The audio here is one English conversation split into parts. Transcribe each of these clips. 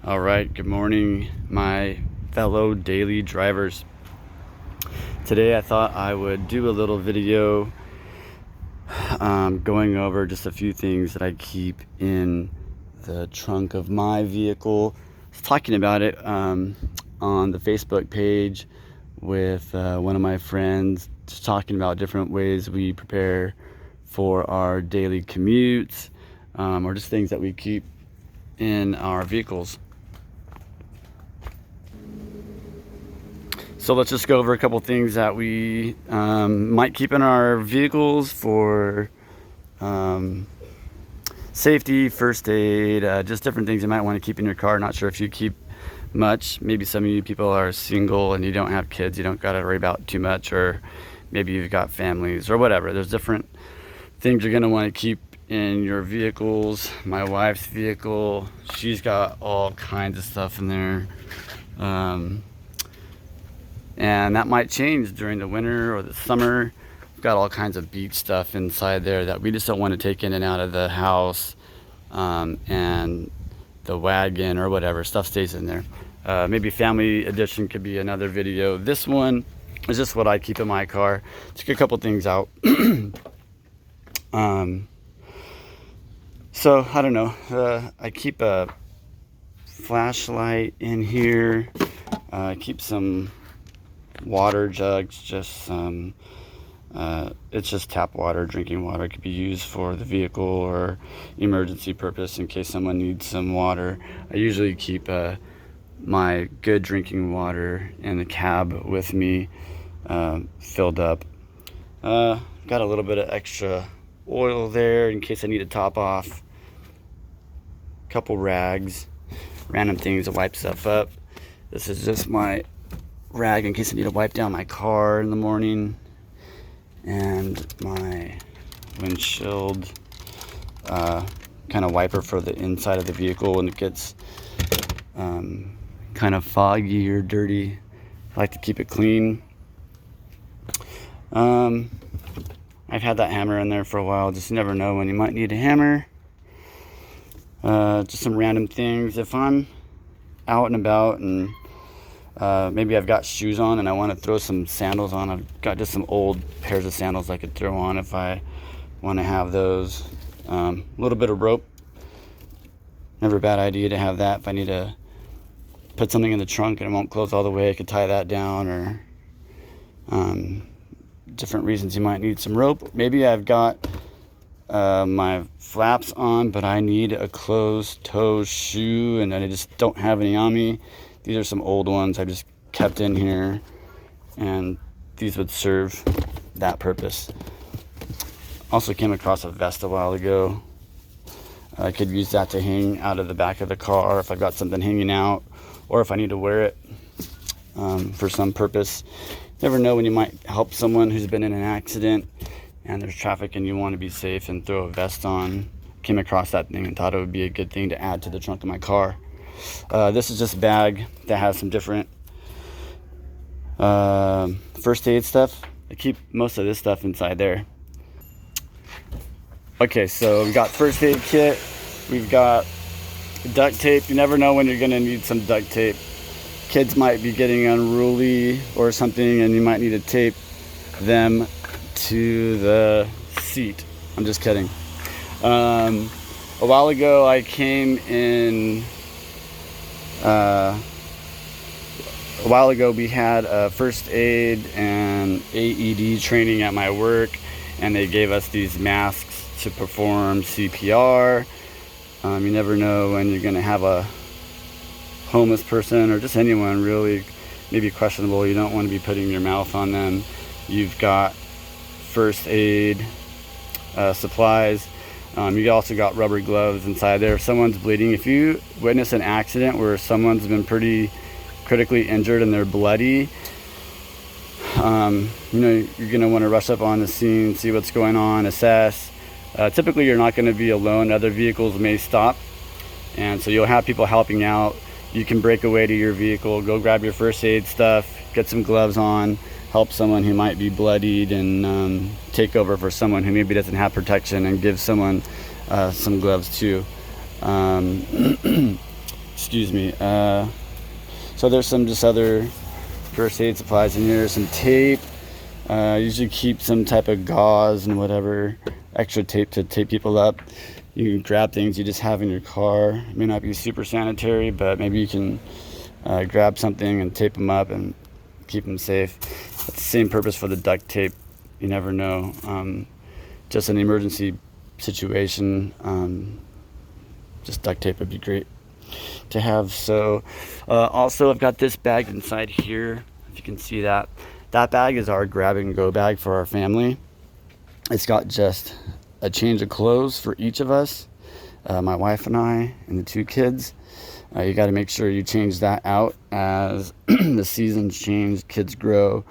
All right, good morning, my fellow daily drivers. Today I thought I would do a little video going over just a few things that I keep in the trunk of my vehicle. I was talking about it on the Facebook page with one of my friends, just talking about different ways we prepare for our daily commutes, or just things that we keep in our vehicles. So let's just go over a couple things that we might keep in our vehicles for safety, first aid, just different things you might want to keep in your car. Not sure if you keep much. Maybe some of you people are single and you don't have kids, you don't got to worry about too much, or maybe you've got families or whatever. There's different things you're going to want to keep in your vehicles. My wife's vehicle, she's got all kinds of stuff in there. And that might change during the winter or the summer. We've got all kinds of beach stuff inside there that we just don't want to take in and out of the house, and the wagon or whatever stuff stays in there. Maybe family edition could be another video. This one is just what I keep in my car. Took a couple things out. So I don't know, I keep a flashlight in here. I keep some water jugs, just some it's just tap water, drinking water. It could be used for the vehicle or emergency purpose in case someone needs some water. I usually keep my good drinking water in the cab with me, filled up. Got a little bit of extra oil there in case I need to top off. Couple rags, random things to wipe stuff up. This is just my rag in case I need to wipe down my car in the morning, and my windshield kind of wiper for the inside of the vehicle when it gets kind of foggy or dirty. I like to keep it clean. I've had that hammer in there for a while. Just never know when you might need a hammer. Just some random things. If I'm out and about and maybe I've got shoes on and I want to throw some sandals on, I've got just some old pairs of sandals I could throw on if I want to have those. A little bit of rope. Never a bad idea to have that. If I need to put something in the trunk and it won't close all the way, I could tie that down, or different reasons you might need some rope. Maybe I've got my flaps on, but I need a closed toe shoe and I just don't have any on me. These are some old ones I just kept in here, and these would serve that purpose. Also came across a vest a while ago. I could use that to hang out of the back of the car if I've got something hanging out, or if I need to wear it for some purpose. Never know when you might help someone who's been in an accident and there's traffic and you want to be safe and throw a vest on. Came across that thing and thought it would be a good thing to add to the trunk of my car. This is just a bag that has some different first aid stuff. I keep most of this stuff inside there. Okay, so we've got first aid kit. We've got duct tape. You never know when you're going to need some duct tape. Kids might be getting unruly or something and you might need to tape them to the seat. I'm just kidding. A while ago I came in, a while ago we had a first aid and AED training at my work, and they gave us these masks to perform CPR. You never know when you're going to have a homeless person or just anyone really maybe questionable. You don't want to be putting your mouth on them. You've got first aid supplies. You also got rubber gloves inside there. If someone's bleeding, if you witness an accident where someone's been pretty critically injured and they're bloody, you're going to want to rush up on the scene, see what's going on, assess. Typically you're not going to be alone. Other vehicles may stop, and so you'll have people helping out. You can break away to your vehicle, go grab your first aid stuff, get some gloves on, help someone who might be bloodied, and take over for someone who maybe doesn't have protection, and give someone some gloves too. excuse me. So there's some just other first aid supplies in here. Some tape. Usually keep some type of gauze and whatever extra tape to tape people up. You can grab things you just have in your car. It may not be super sanitary, but maybe you can grab something and tape them up and keep them safe. It's the same purpose for the duct tape. You never know. Just an emergency situation, just duct tape would be great to have. So also I've got this bag inside here, if you can see that. That bag is our grab and go bag for our family. It's got just a change of clothes for each of us, my wife and I and the 2 kids. You got to make sure you change that out as the seasons change, kids grow.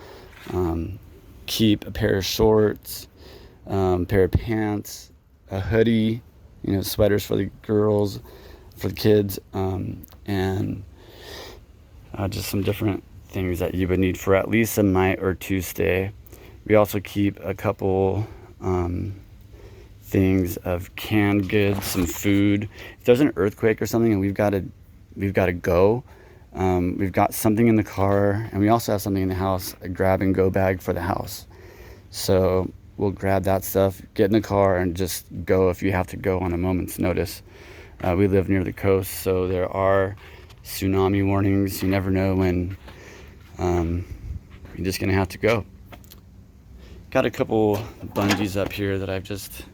Keep a pair of shorts, pair of pants, a hoodie, sweaters for the girls, for the kids, and just some different things that you would need for at least a night or 2 stay. We also keep a couple things of canned goods, some food. If there's an earthquake or something and we've got to go, we've got something in the car, and we also have something in the house, a grab and go bag for the house. So we'll grab that stuff, get in the car, and just go if you have to go on a moment's notice. We live near the coast, so there are tsunami warnings. You never know when you're just gonna have to go. Got a couple bungees up here that I've just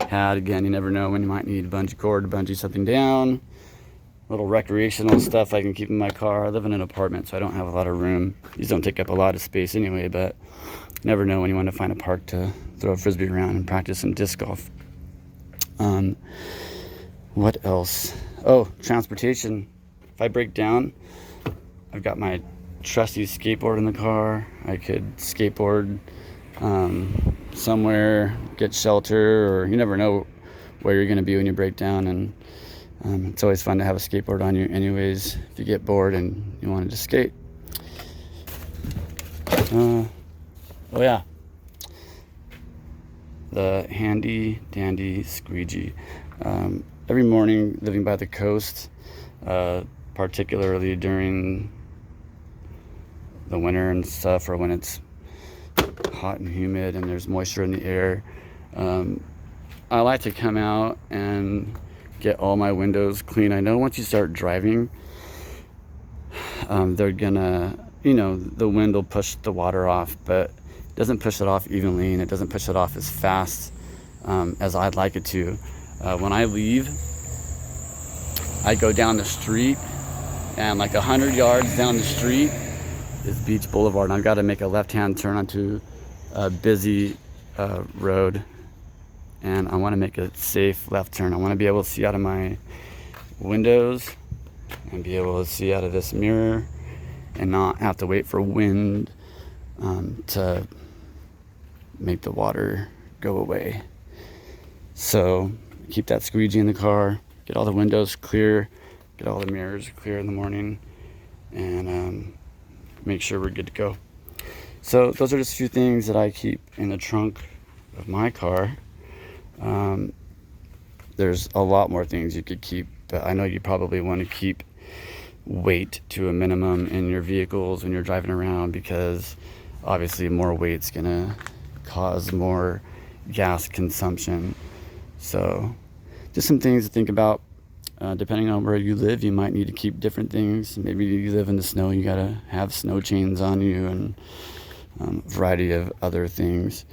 had. Again, you never know when you might need a bungee cord to bungee something down. Little recreational stuff I can keep in my car. I live in an apartment, so I don't have a lot of room. These don't take up a lot of space anyway, but you never know when you want to find a park to throw a frisbee around and practice some disc golf. What else? Oh, transportation. If I break down, I've got my trusty skateboard in the car. I could skateboard somewhere, get shelter, or you never know where you're going to be when you break down, and it's always fun to have a skateboard on you anyways if you get bored and you wanted to skate. Oh yeah, the handy dandy squeegee. Every morning, living by the coast, particularly during the winter and stuff, or when it's hot and humid and there's moisture in the air, I like to come out and get all my windows clean. I know once you start driving, they're gonna, the wind will push the water off, but it doesn't push it off evenly, and it doesn't push it off as fast as I'd like it to. When I leave, I go down the street, and like 100 yards down the street is Beach Boulevard, and I've got to make a left-hand turn onto a busy road, and I want to make a safe left turn. I want to be able to see out of my windows and be able to see out of this mirror and not have to wait for wind to make the water go away. So keep that squeegee in the car, get all the windows clear, get all the mirrors clear in the morning, and make sure we're good to go. So those are just a few things that I keep in the trunk of my car. There's a lot more things you could keep, but I know you probably want to keep weight to a minimum in your vehicles when you're driving around, because obviously more weight's gonna cause more gas consumption. So just some things to think about. Depending on where you live, you might need to keep different things. Maybe you live in the snow, you gotta have snow chains on you, and a variety of other things.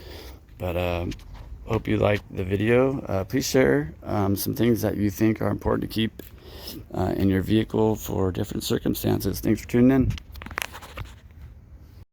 But hope you liked the video. Please share some things that you think are important to keep in your vehicle for different circumstances. Thanks for tuning in.